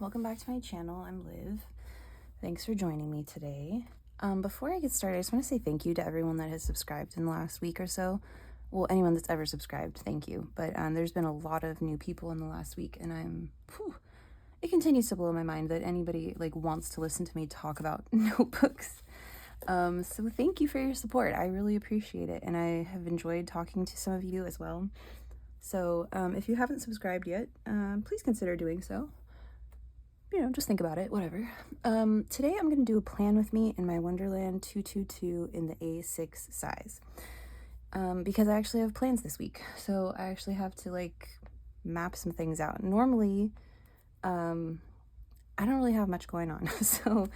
welcome back to my channel. I'm Liv. Thanks for joining me today. Before I get started, I just want to say thank you to everyone that has subscribed in the last week or so. Well, anyone that's ever subscribed, thank you. But there's been a lot of new people in the last week, and it continues to blow my mind that anybody wants to listen to me talk about notebooks. So thank you for your support. I really appreciate it, and I have enjoyed talking to some of you as well. So if you haven't subscribed yet, please consider doing so. Just think about it, whatever. Today I'm going to do a plan with me in my Wonderland 222 in the A6 size. Because I actually have plans this week. So I actually have to map some things out. Normally, I don't really have much going on. So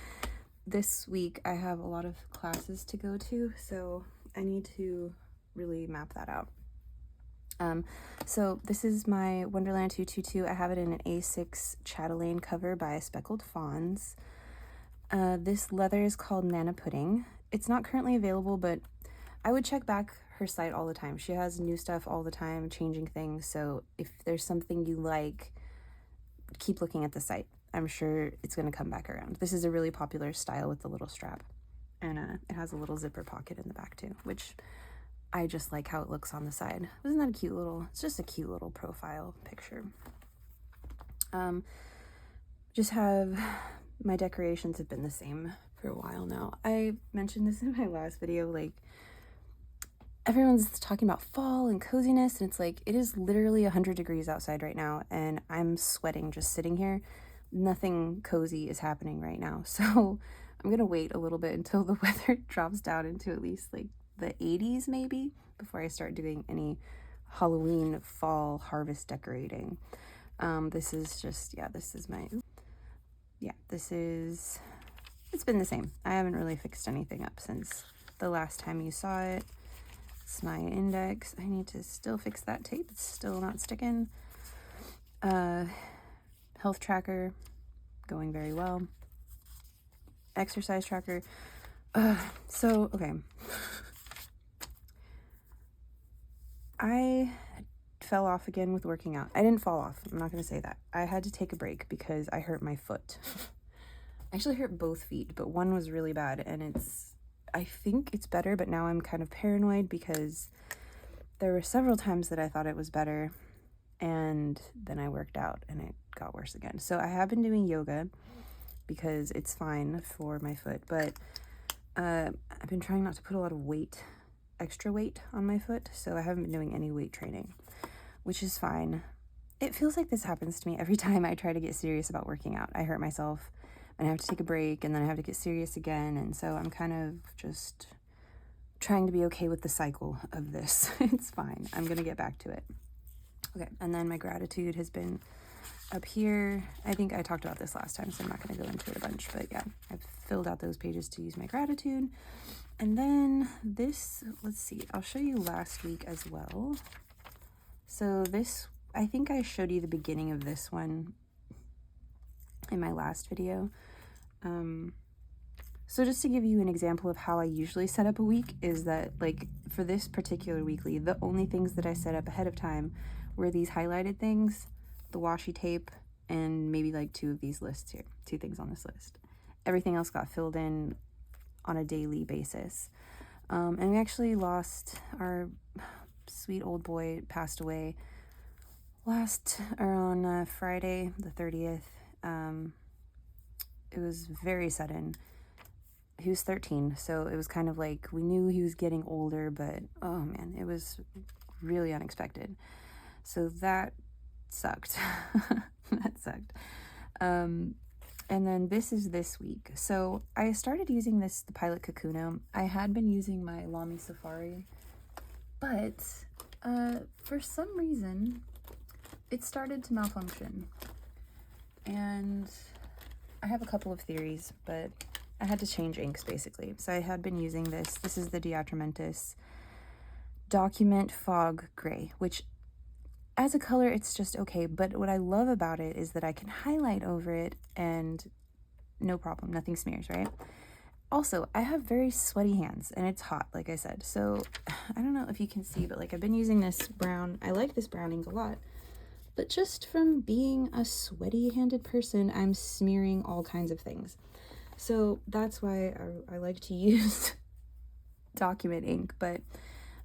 this week I have a lot of classes to go to. So I need to really map that out. So this is my Wonderland 222. I have it in an A6 Chatelaine cover by Speckled Fawns. This leather is called Nana Pudding. It's not currently available, but I would check back her site all the time. She has new stuff all the time, changing things. So if there's something you like, keep looking at the site. I'm sure it's going to come back around. This is a really popular style with the little strap. And it has a little zipper pocket in the back too, which I just like how it looks on the side. Isn't that a cute little, it's just a cute little profile picture. Just have, my decorations have been the same for a while now. I mentioned this in my last video, everyone's talking about fall and coziness, and it's it is literally 100 degrees outside right now, and I'm sweating just sitting here. Nothing cozy is happening right now, so I'm gonna wait a little bit until the weather drops down into at least the 80s maybe before I start doing any Halloween fall harvest decorating. This is just, it's been the same. I haven't really fixed anything up since the last time you saw it. It's my index. I need to still fix that tape. It's still not sticking. Health tracker, going very well. Exercise tracker. Okay. I fell off again with working out. I didn't fall off. I'm not going to say that. I had to take a break because I hurt my foot. I actually hurt both feet, but one was really bad, and I think it's better, but now I'm kind of paranoid because there were several times that I thought it was better, and then I worked out and it got worse again. So I have been doing yoga because it's fine for my foot, but I've been trying not to put a lot of extra weight on my foot, so I haven't been doing any weight training, which is fine. It feels like this happens to me every time I try to get serious about working out. I hurt myself, and I have to take a break, and then I have to get serious again, and so I'm kind of just trying to be okay with the cycle of this. It's fine. I'm gonna get back to it. Okay, and then my gratitude has been up here. I think I talked about this last time, so I'm not going to go into it a bunch, but yeah, I've filled out those pages to use my gratitude. And then this, let's see, I'll show you last week as well. So this, I think I showed you the beginning of this one in my last video. So just to give you an example of how I usually set up a week is that for this particular weekly, the only things that I set up ahead of time were these highlighted things, the washi tape, and maybe 2 of these lists here, 2 things on this list. Everything else got filled in on a daily basis. And we actually lost our sweet old boy, passed away on Friday the 30th. It was very sudden. He was 13, so it was kind of we knew he was getting older, but oh man, it was really unexpected. So that sucked. That sucked. And then this is this week. So I started using the Pilot Kakuno. I had been using my Lamy Safari, but for some reason it started to malfunction. And I have a couple of theories, but I had to change inks basically. So I had been using this. This is the Diatramentis Document Fog Gray, which as a color, it's just okay, but what I love about it is that I can highlight over it and no problem, nothing smears, right? Also, I have very sweaty hands and it's hot, like I said. So I don't know if you can see, but I've been using this brown. I like this brown ink a lot, but just from being a sweaty-handed person, I'm smearing all kinds of things. So that's why I like to use document ink, but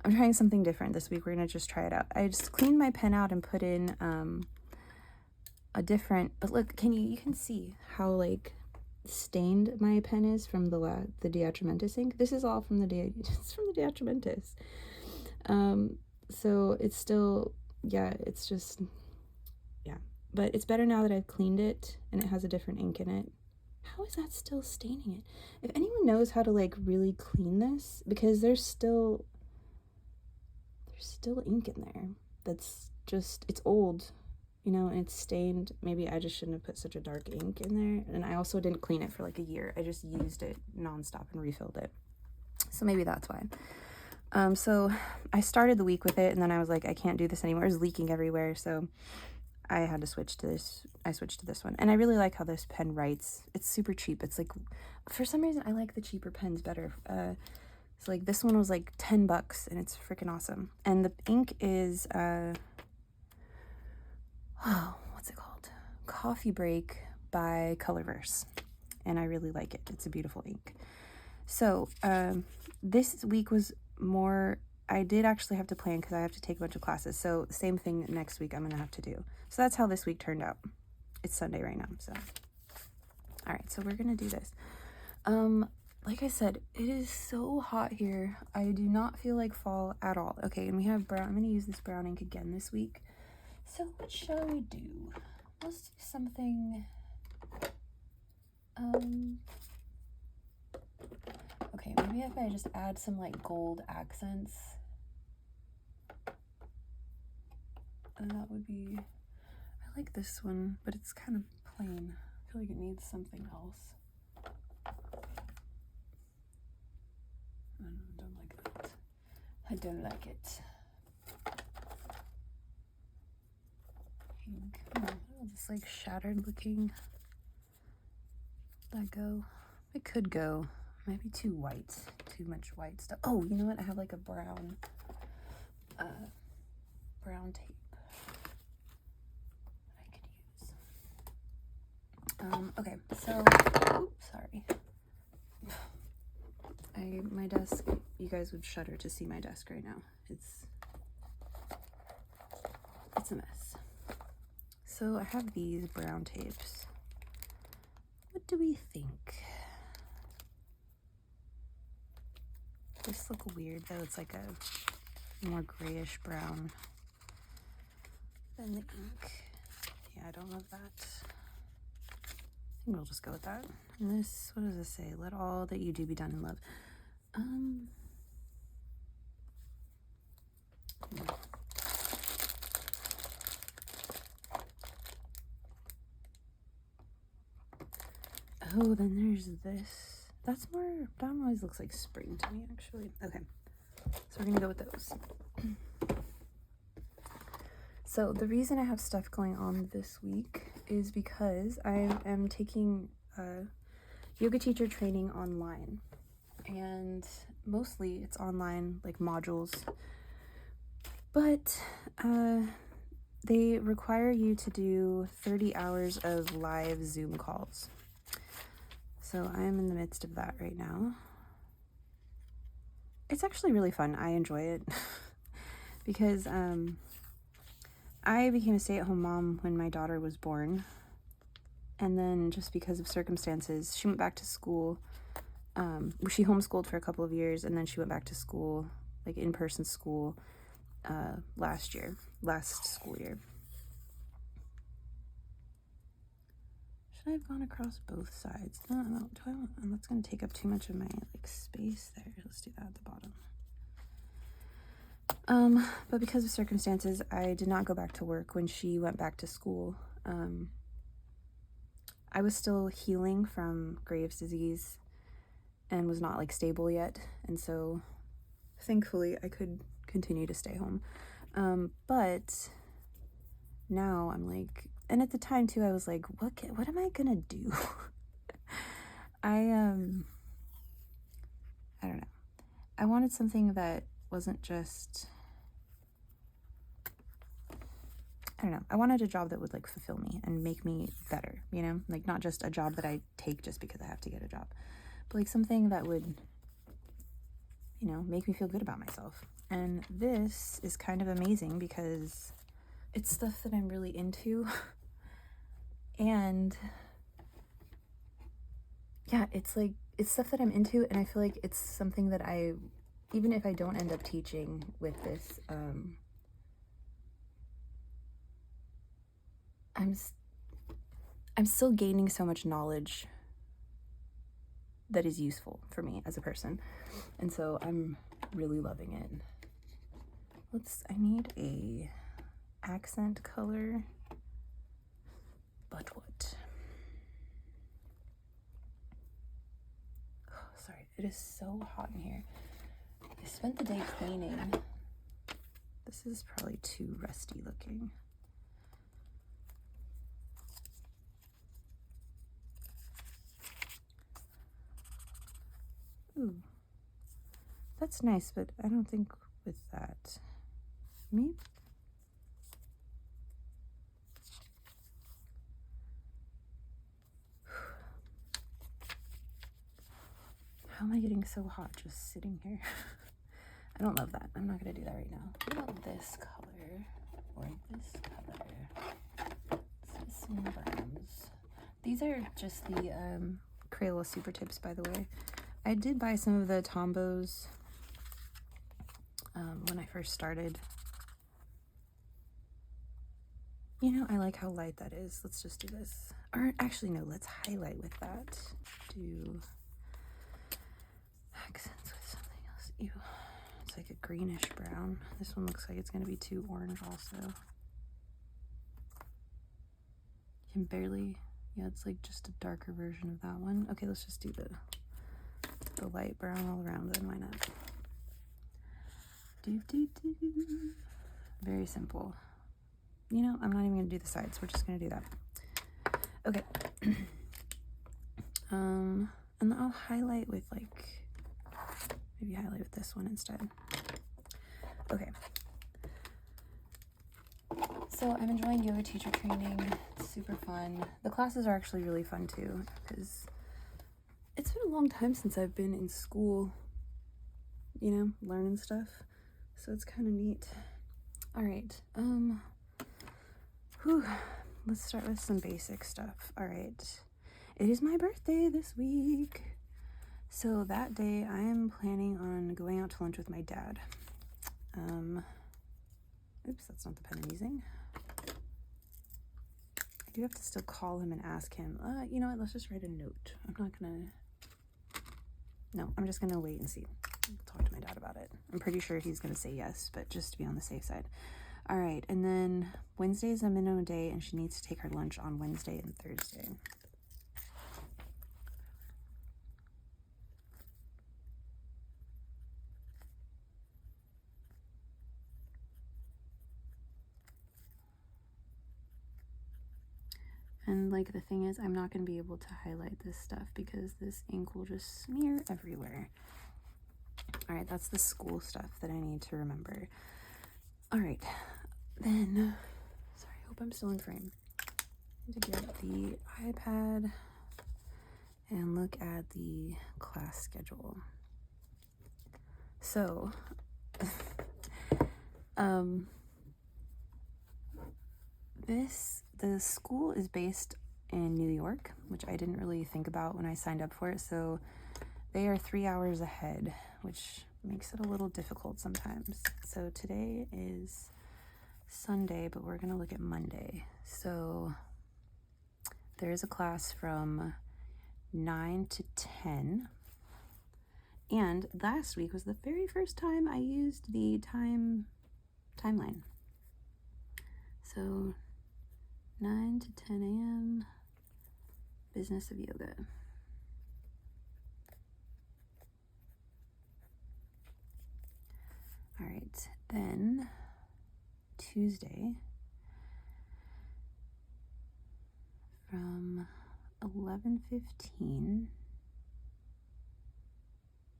I'm trying something different this week. We're gonna just try it out. I just cleaned my pen out and put in a different, but look, you can see how like stained my pen is from the Diatramentis ink. This is all from the Diatramentis. So it's still, yeah, it's just, yeah, but it's better now that I've cleaned it and it has a different ink in it. How is that still staining it? If anyone knows how to like really clean this, because there's still ink in there that's just, it's old, you know, and it's stained. Maybe I just shouldn't have put such a dark ink in there. And I also didn't clean it for like a year. I just used it nonstop and refilled it. So maybe that's why. So I started the week with it, and then I was like, I can't do this anymore. It was leaking everywhere, so I had to switch to this. I switched to this one, and I really like how this pen writes. It's super cheap. It's like, for some reason, I like the cheaper pens better. So like this one was like $10, and it's freaking awesome. And the ink is what's it called? Coffee Break by Colorverse, and I really like it. It's a beautiful ink. So this week was more, I did actually have to plan because I have to take a bunch of classes. So same thing next week I'm going to have to do. So that's how this week turned out. It's Sunday right now. So, all right, so we're going to do this. Like I said, it is so hot here. I do not feel like fall at all. Okay, and we have brown. I'm going to use this brown ink again this week. So what shall we do? Let's do something, okay, maybe if I just add some like gold accents, that would be, I like this one, but it's kind of plain. I feel like it needs something else. I don't like that. I don't like it. Pink. It's like shattered looking. Let that go. It could go. Maybe too white. Too much white stuff. Oh, you know what? I have like a brown tape that I could use. Okay, so, oops, sorry. My desk, you guys would shudder to see my desk right now. It's a mess. So I have these brown tapes. What do we think? This look weird though. It's like a more grayish brown than the ink. Yeah, I don't love that. I think we'll just go with that. And this, what does this say? Let all that you do be done in love. Oh, then there's this. That always looks like spring to me, actually. Okay, so we're gonna go with those. So the reason I have stuff going on this week is because I am taking yoga teacher training online, and mostly it's online, like modules, but they require you to do 30 hours of live Zoom calls. So I am in the midst of that right now. It's actually really fun. I enjoy it because I became a stay-at-home mom when my daughter was born. And then just because of circumstances, she went back to school. She homeschooled for a couple of years, and then she went back to school, like in-person school, last school year. Should I have gone across both sides? No, that's going to take up too much of my like space there. Let's do that at the bottom. But because of circumstances, I did not go back to work when she went back to school. I was still healing from Graves' disease and was not like stable yet, and so thankfully I could continue to stay home. But now I'm like, and at the time too, I was like, what am I gonna do? I don't know. I wanted something that wasn't just, I don't know. I wanted a job that would like fulfill me and make me better, you know? Like not just a job that I take just because I have to get a job, but like something that would, you know, make me feel good about myself. And this is kind of amazing because it's stuff that I'm really into. And yeah, it's like, it's stuff that I'm into, and I feel like it's something that I, even if I don't end up teaching with this, I'm still gaining so much knowledge that is useful for me as a person. And so I'm really loving it. I need a accent color, but what? Oh, sorry, it is so hot in here. I spent the day cleaning. This is probably too rusty looking. Ooh, that's nice, but I don't think with that. Me? How am I getting so hot just sitting here? I don't love that. I'm not gonna do that right now. What about this color? Or this color? Let's see some browns. These are just the Crayola Super Tips, by the way. I did buy some of the Tombos when I first started. You know, I like how light that is. Let's just do this. Or actually, no, let's highlight with that. Do accents with something else. Ew. It's like a greenish brown. This one looks like it's going to be too orange also. You can barely, yeah, it's like just a darker version of that one. Okay, let's just do the light brown all around then, why not? Very simple. You know, I'm not even going to do the sides. We're just going to do that. Okay. And I'll highlight with like, maybe highlight with this one instead. Okay. So I'm enjoying yoga teacher training. It's super fun. The classes are actually really fun too, because it's been a long time since I've been in school, you know, learning stuff. So it's kind of neat. All right. Let's start with some basic stuff. All right. It is my birthday this week. So that day I am planning on going out to lunch with my dad. Oops, that's not the pen I'm using. I do have to still call him and ask him. You know what? Let's just write a note. I'm just gonna wait and see. I'll talk to my dad about it. I'm pretty sure he's gonna say yes, but just to be on the safe side. All right, and then Wednesday is a minimum day, and she needs to take her lunch on Wednesday and Thursday. And like the thing is, I'm not going to be able to highlight this stuff because this ink will just smear everywhere. All right, that's the school stuff that I need to remember. All right, then, sorry, I hope I'm still in frame. I need to get the iPad and look at the class schedule. So, the school is based in New York, which I didn't really think about when I signed up for it. So they are 3 hours ahead, which makes it a little difficult sometimes. So today is Sunday, but we're gonna look at Monday. So there is a class from 9 to 10. And last week was the very first time I used the timeline. So 9 to 10 a.m. Business of Yoga. All right, then Tuesday from 11:15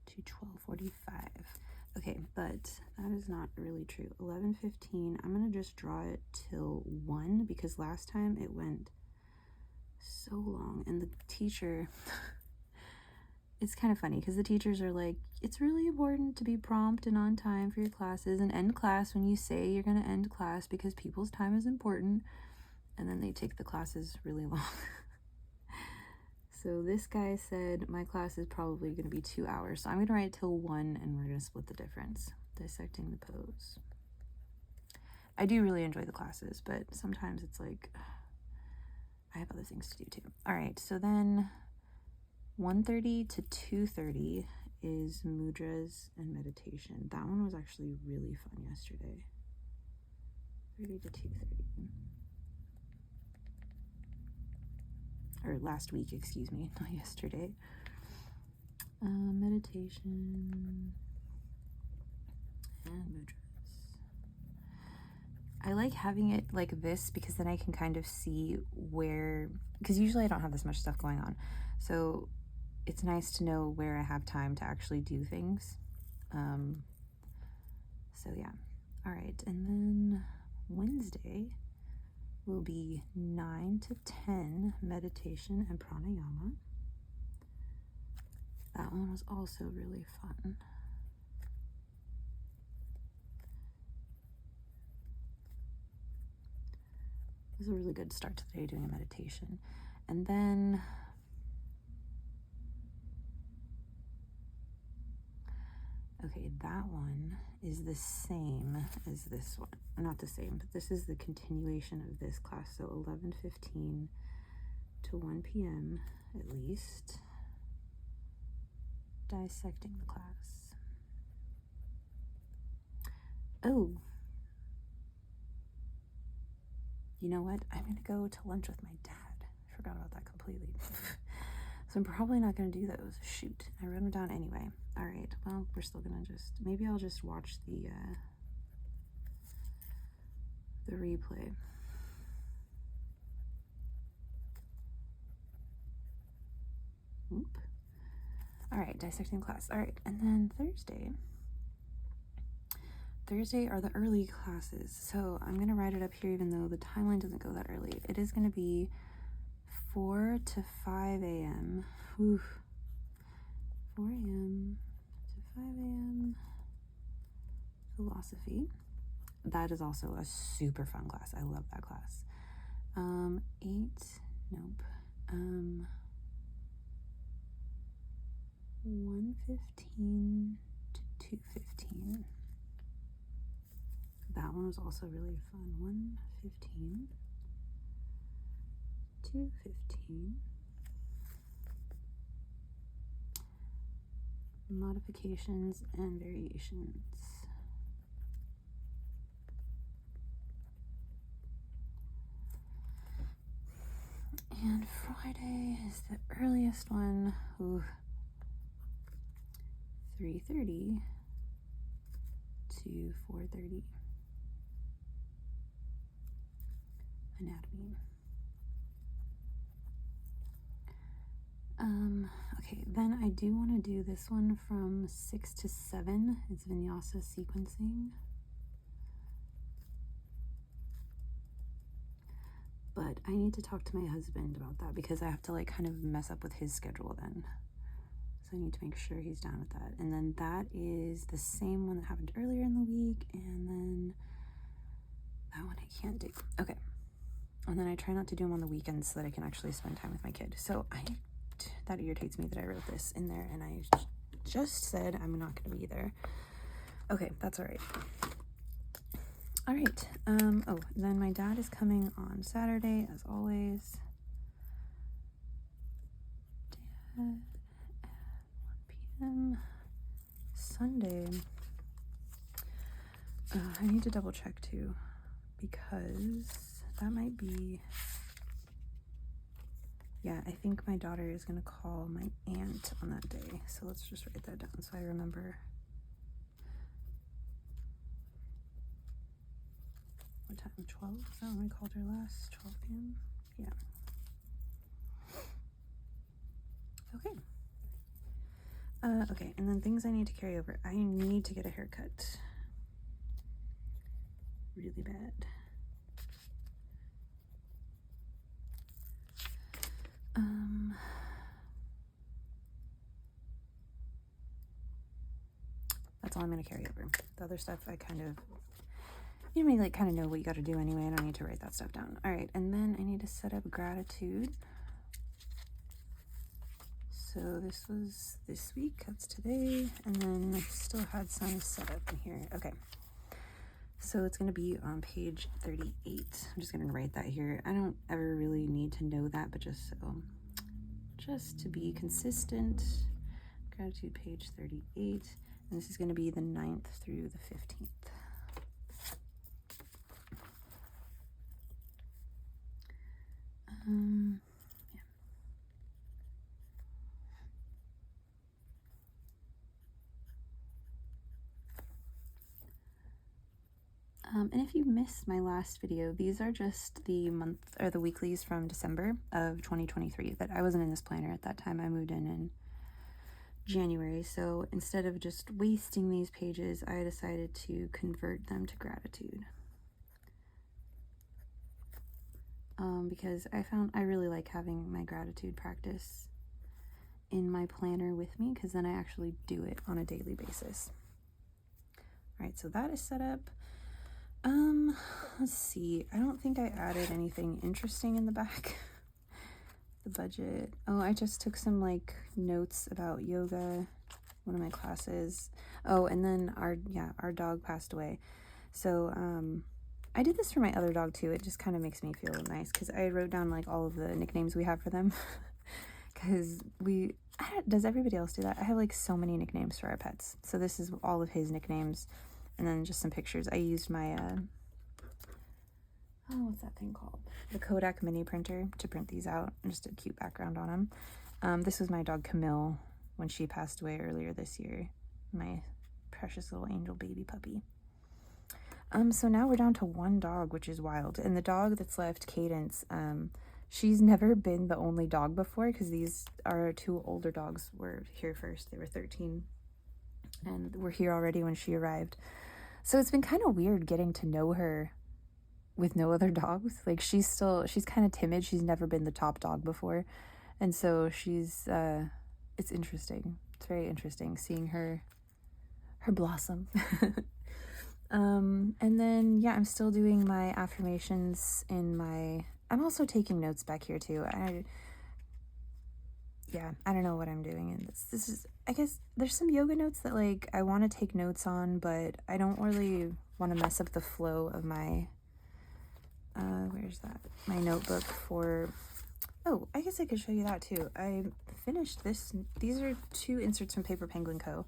to 12:45. Okay, but that is not really true. 11:15, I'm gonna just draw it till 1 because last time it went so long, and the teacher it's kind of funny because the teachers are like, it's really important to be prompt and on time for your classes and end class when you say you're going to end class because people's time is important, and then they take the classes really long. So this guy said my class is probably going to be 2 hours, so I'm going to write till 1 and we're going to split the difference. Dissecting the pose. I do really enjoy the classes, but sometimes it's like I have other things to do too. All right, so then 1:30 to 2:30 is mudras and meditation. That one was actually really fun yesterday. 30 to 2:30. Or last week, excuse me, not yesterday. Meditation and mudras. I like having it like this because then I can kind of see where, because usually I don't have this much stuff going on. So it's nice to know where I have time to actually do things. So yeah. All right. And then Wednesday will be 9 to 10 meditation and pranayama. That one was also really fun. It was a really good start to the day doing a meditation. And then okay, that one is the same as this one. Not the same, but this is the continuation of this class. So 11:15 to 1 p.m. at least. Dissecting the class. Oh. You know what? I'm going to go to lunch with my dad. I forgot about that completely. So I'm probably not going to do those. Shoot. I wrote them down anyway. All right. Well, we're still going to maybe I'll just watch the replay. Oop. All right. Dissecting class. All right. And then Thursday are the early classes. So I'm going to write it up here even though the timeline doesn't go that early. It is going to be 4 to 5 a.m. 4 a.m. to 5 a.m. Philosophy. That is also a super fun class. I love that class. 1:15 to 2:15. That one was also really fun. 1:15 to 2:15. Modifications and variations. And Friday is the earliest one. Ooh. 3:30 to 4:30. Anatomy. Okay, then I do want to do this one from 6 to 7. It's vinyasa sequencing. But I need to talk to my husband about that because I have to like kind of mess up with his schedule then. So I need to make sure he's down with that. And then that is the same one that happened earlier in the week. And then that one I can't do. Okay. And then I try not to do them on the weekends so that I can actually spend time with my kid. So that irritates me that I wrote this in there and I just said I'm not going to be there. Okay, that's all right. All right. Oh, then my dad is coming on Saturday, as always. Dad at 1 p.m. Sunday. I need to double check too, because that might be. Yeah, I think my daughter is going to call my aunt on that day. So let's just write that down so I remember. What time? 12? Is that when I called her last? 12 p.m.? Yeah. Okay. Okay, and then things I need to carry over. I need to get a haircut. Really bad. That's all I'm gonna carry over. The other stuff I kind of, you know, like kind of know what you got to do anyway. I don't need to write that stuff down. All right, and then I need to set up gratitude. So this was this week, that's today, and then I still had some set up in here. Okay, so it's gonna be on page 38. I'm just gonna write that here. I don't ever really need to know that, but just to be consistent. Gratitude, page 38, and this is gonna be the 9th through the 15th. And if you missed my last video, these are just the month or the weeklies from December of 2023 that I wasn't in this planner at that time. I moved in January. So instead of just wasting these pages, I decided to convert them to gratitude. Because I found I really like having my gratitude practice in my planner with me, because then I actually do it on a daily basis. All right, so that is set up. Let's see. I don't think I added anything interesting in the back. The budget. Oh, I just took some like notes about yoga, one of my classes. Oh, and then our dog passed away. So, I did this for my other dog too. It just kind of makes me feel nice because I wrote down like all of the nicknames we have for them. Because does everybody else do that? I have like so many nicknames for our pets. So this is all of his nicknames. And then just some pictures. I used my, what's that thing called? The Kodak mini printer to print these out. Just a cute background on them. This was my dog Camille when she passed away earlier this year. My precious little angel baby puppy. So now we're down to one dog, which is wild. And the dog that's left, Cadence, she's never been the only dog before, because these are 2 older dogs were here first. They were 13 and were here already when she arrived. So it's been kind of weird getting to know her with no other dogs. Like she's kind of timid. She's never been the top dog before. And so she's, it's interesting. It's very interesting seeing her blossom. And then, yeah, I'm still doing my affirmations I'm also taking notes back here too. I don't know what I'm doing. And this is, I guess there's some yoga notes that like I want to take notes on, but I don't really want to mess up the flow of my, where's that? My notebook for, oh, I guess I could show you that too. I finished this. These are 2 inserts from Paper Penguin Co.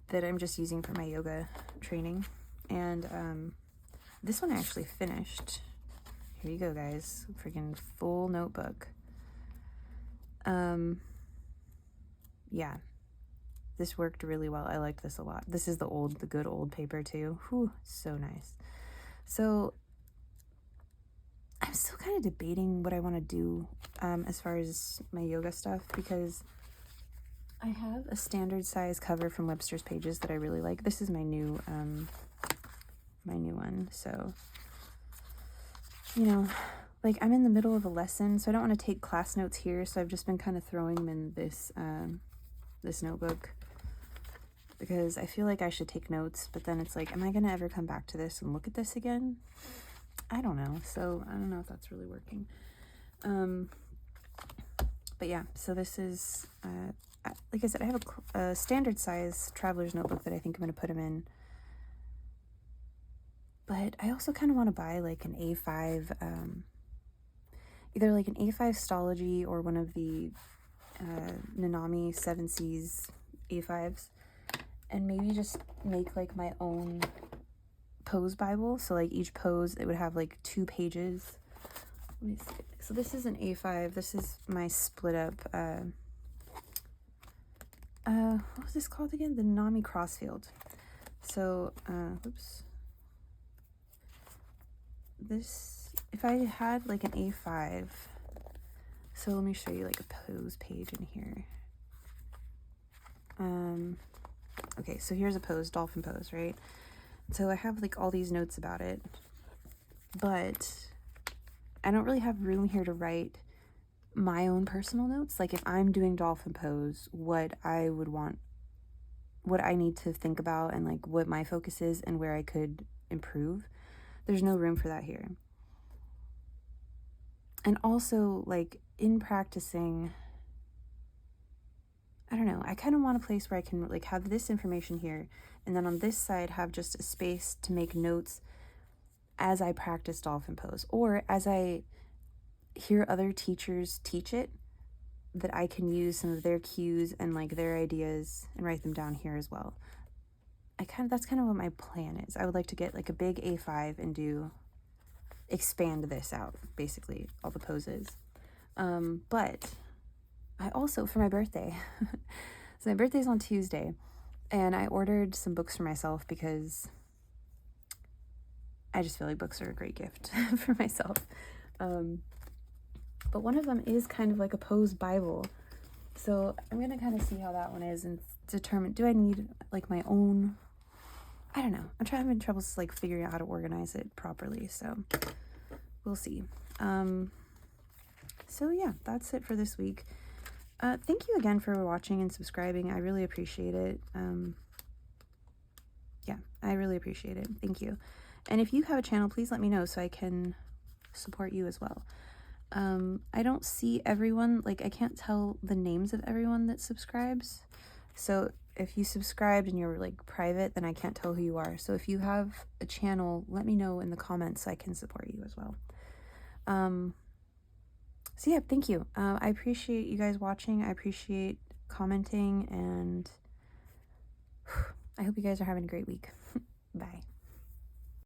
that I'm just using for my yoga training. And this one I actually finished. Here you go, guys. Freaking full notebook. Yeah, this worked really well. I liked this a lot. This is the good old paper too. Whew, so nice. So I'm still kind of debating what I want to do as far as my yoga stuff, because I have a standard size cover from Webster's Pages that I really like. This is my new one. So, you know, like I'm in the middle of a lesson, so I don't want to take class notes here. So I've just been kind of throwing them in this notebook, because I feel like I should take notes, but then it's like, am I going to ever come back to this and look at this again? I don't know. So I don't know if that's really working. But yeah, so this is, like I said, I have a standard size traveler's notebook that I think I'm going to put them in. But I also kind of want to buy like an A5, either like an A5 Stology or one of the Nanami 7 Seas A5s, and maybe just make like my own pose Bible. So like each pose, it would have like 2 pages. Let me see. So this is an A5. This is my split up, what was this called again? The Nanami Crossfield. So, oops. This, if I had like an A5, so let me show you like a pose page in here. Okay, so here's a pose, dolphin pose, right? So I have like all these notes about it, but I don't really have room here to write my own personal notes. Like if I'm doing dolphin pose, what I would want, what I need to think about, and like what my focus is and where I could improve. There's no room for that here. And also, like in practicing, I don't know, I kind of want a place where I can like have this information here, and then on this side have just a space to make notes as I practice dolphin pose, or as I hear other teachers teach it, that I can use some of their cues and like their ideas and write them down here as well. That's kind of what my plan is. I would like to get like a big A5 and expand this out, basically all the poses. But I also, for my birthday, so my birthday's on Tuesday, and I ordered some books for myself because I just feel like books are a great gift for myself. But one of them is kind of like a pose Bible. So I'm going to kind of see how that one is and determine, do I need like my own, I don't know. I'm having trouble like figuring out how to organize it properly. So we'll see. So yeah, that's it for this week. Thank you again for watching and subscribing. I really appreciate it. Yeah, I really appreciate it. Thank you. And if you have a channel, please let me know so I can support you as well. I don't see everyone, like I can't tell the names of everyone that subscribes. So if you subscribed and you're like private, then I can't tell who you are. So if you have a channel, let me know in the comments so I can support you as well. So yeah, thank you. I appreciate you guys watching. I appreciate commenting, and I hope you guys are having a great week. Bye.